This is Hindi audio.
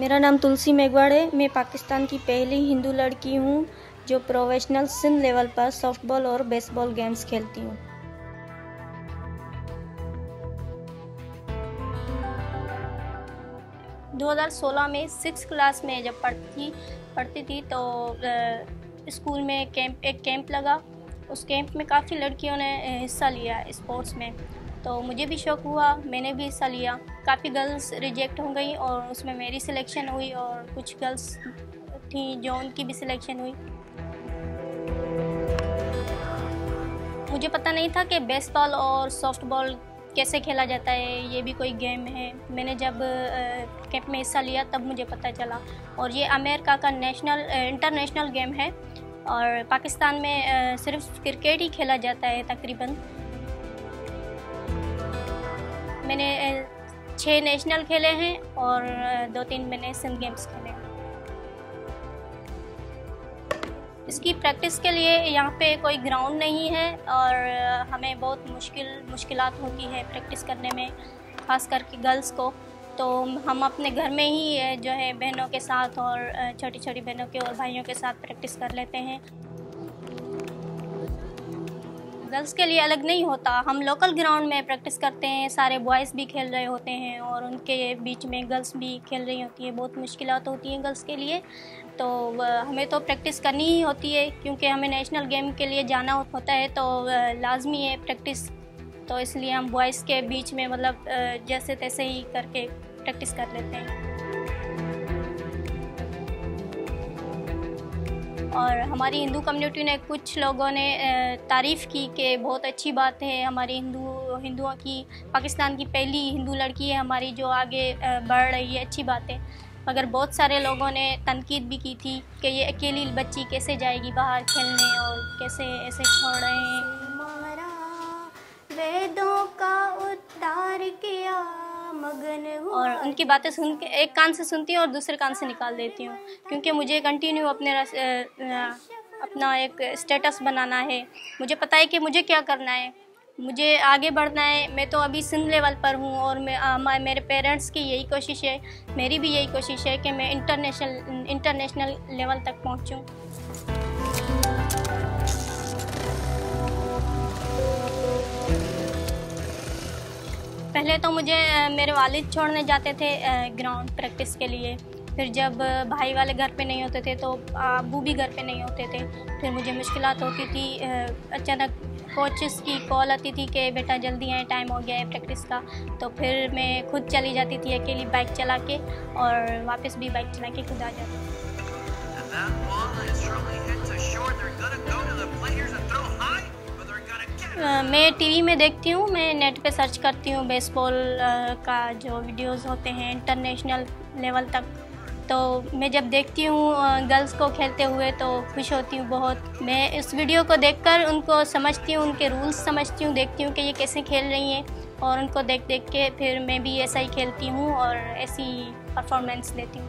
मेरा नाम तुलसी मेघवाड़ है। मैं पाकिस्तान की पहली हिंदू लड़की हूँ जो प्रोफेशनल सिंध लेवल पर सॉफ्टबॉल और बेसबॉल गेम्स खेलती हूँ। दो 2016 में 6th क्लास में जब पढ़ती थी तो स्कूल में एक कैंप लगा। उस कैंप में काफ़ी लड़कियों ने हिस्सा लिया स्पोर्ट्स में, तो मुझे भी शौक़ हुआ, मैंने भी हिस्सा लिया। काफ़ी गर्ल्स रिजेक्ट हो गई और उसमें मेरी सिलेक्शन हुई और कुछ गर्ल्स थी जो उनकी भी सिलेक्शन हुई। मुझे पता नहीं था कि बेसबॉल और सॉफ्टबॉल कैसे खेला जाता है, ये भी कोई गेम है। मैंने जब कैंप में हिस्सा लिया तब मुझे पता चला। और ये अमेरिका का इंटरनेशनल गेम है और पाकिस्तान में सिर्फ क्रिकेट ही खेला जाता है तकरीबन। मैंने 6 नेशनल खेले हैं और 2-3 मैंने सिंध गेम्स खेले हैं। इसकी प्रैक्टिस के लिए यहाँ पे कोई ग्राउंड नहीं है और हमें बहुत मुश्किलात होती है प्रैक्टिस करने में, ख़ास करके गर्ल्स को। तो हम अपने घर में ही जो है बहनों के साथ और छोटी छोटी बहनों के और भाइयों के साथ प्रैक्टिस कर लेते हैं। गर्ल्स के लिए अलग नहीं होता, हम लोकल ग्राउंड में प्रैक्टिस करते हैं। सारे बॉयज़ भी खेल रहे होते हैं और उनके बीच में गर्ल्स भी खेल रही होती है। बहुत मुश्किलात होती हैं गर्ल्स के लिए, तो हमें तो प्रैक्टिस करनी ही होती है क्योंकि हमें नेशनल गेम के लिए जाना होता है, तो लाजमी है प्रैक्टिस। तो इसलिए हम बॉयज़ के बीच में मतलब जैसे तैसे ही करके प्रैक्टिस कर लेते हैं। और हमारी हिंदू कम्युनिटी ने कुछ लोगों ने तारीफ़ की कि बहुत अच्छी बात है, हमारी हिंदुओं की पाकिस्तान की पहली हिंदू लड़की है हमारी जो आगे बढ़ रही है, अच्छी बात है। मगर बहुत सारे लोगों ने तनकीद भी की थी कि ये अकेली बच्ची कैसे जाएगी बाहर खेलने और कैसे ऐसे छोड़ रहे हैं। वेदों का उद्धार किया मगन हुआ। और उनकी बातें सुन के एक कान से सुनती हूँ और दूसरे कान से निकाल देती हूँ क्योंकि मुझे कंटिन्यू अपना एक स्टेटस बनाना है। मुझे पता है कि मुझे क्या करना है, मुझे आगे बढ़ना है। मैं तो अभी सिंध लेवल पर हूँ और मेरे पेरेंट्स की यही कोशिश है, मेरी भी यही कोशिश है कि मैं इंटरनेशनल लेवल तक पहुँचूँ। पहले तो मुझे मेरे वालिद छोड़ने जाते थे ग्राउंड प्रैक्टिस के लिए। फिर जब भाई वाले घर पे नहीं होते थे तो अब्बू भी घर पे नहीं होते थे। फिर मुझे मुश्किलात होती थी। अचानक कोचेस की कॉल आती थी कि बेटा जल्दी आए, टाइम हो गया है प्रैक्टिस का। तो फिर मैं खुद चली जाती थी अकेली बाइक चला के और वापस भी बाइक चला के खुद आ जाती थी। मैं टीवी में देखती हूँ, मैं नेट पे सर्च करती हूँ बेसबॉल का जो वीडियोस होते हैं इंटरनेशनल लेवल तक। तो मैं जब देखती हूँ गर्ल्स को खेलते हुए तो खुश होती हूँ बहुत। मैं इस वीडियो को देखकर उनको समझती हूँ, उनके रूल्स समझती हूँ, देखती हूँ कि ये कैसे खेल रही हैं और उनको देख के फिर मैं भी ऐसा ही खेलती हूँ और ऐसी परफॉर्मेंस देती हूँ।